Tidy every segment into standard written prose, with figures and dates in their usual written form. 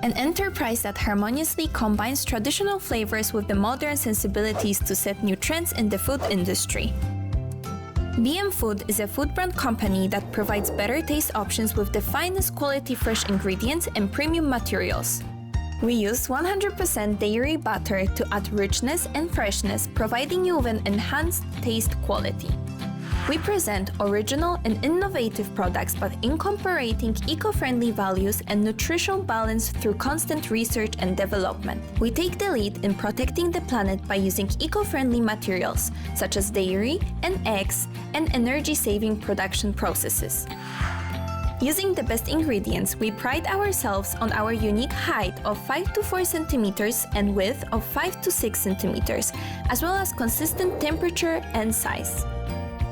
An enterprise that harmoniously combines traditional flavors with the modern sensibilities to set new trends in the food industry. BMFOOD is a food brand company that provides better taste options with the finest quality fresh ingredients and premium materials. We use 100% dairy butter to add richness and freshness, providing you with an enhanced taste quality. We present original and innovative products but incorporating eco-friendly values and nutritional balance through constant research and development. We take the lead in protecting the planet by using eco-friendly materials such as dairy and eggs and energy-saving production processes. Using the best ingredients, we pride ourselves on our unique height of 5 to 4 centimeters and width of 5 to 6 centimeters, as well as consistent temperature and size.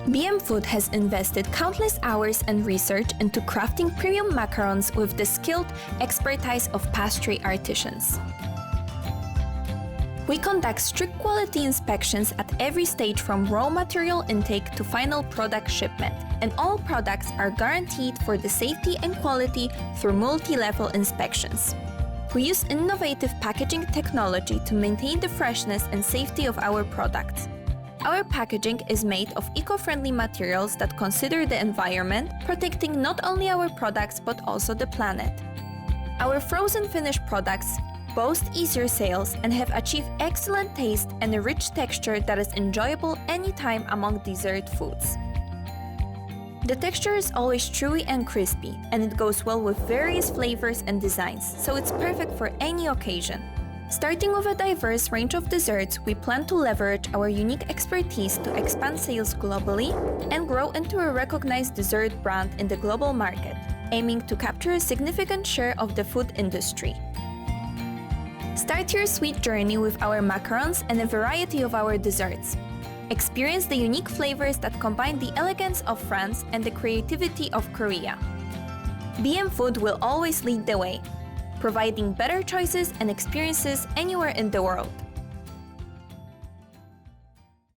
BMFOOD has invested countless hours and research into crafting premium macarons with the skilled expertise of pastry artisans. We conduct strict quality inspections at every stage from raw material intake to final product shipment, and all products are guaranteed for the safety and quality through multi-level inspections. We use innovative packaging technology to maintain the freshness and safety of our products. Our packaging is made of eco-friendly materials that consider the environment, protecting not only our products but also the planet. Our frozen finished products boast easier sales and have achieved excellent taste and a rich texture that is enjoyable anytime among dessert foods. The texture is always chewy and crispy, and it goes well with various flavors and designs, so it's perfect for any occasion. Starting with a diverse range of desserts, we plan to leverage our unique expertise to expand sales globally and grow into a recognized dessert brand in the global market, aiming to capture a significant share of the food industry. Start your sweet journey with our macarons and a variety of our desserts. Experience the unique flavors that combine the elegance of France and the creativity of Korea. BMFOOD will always lead the way, providing better choices and experiences anywhere in the world.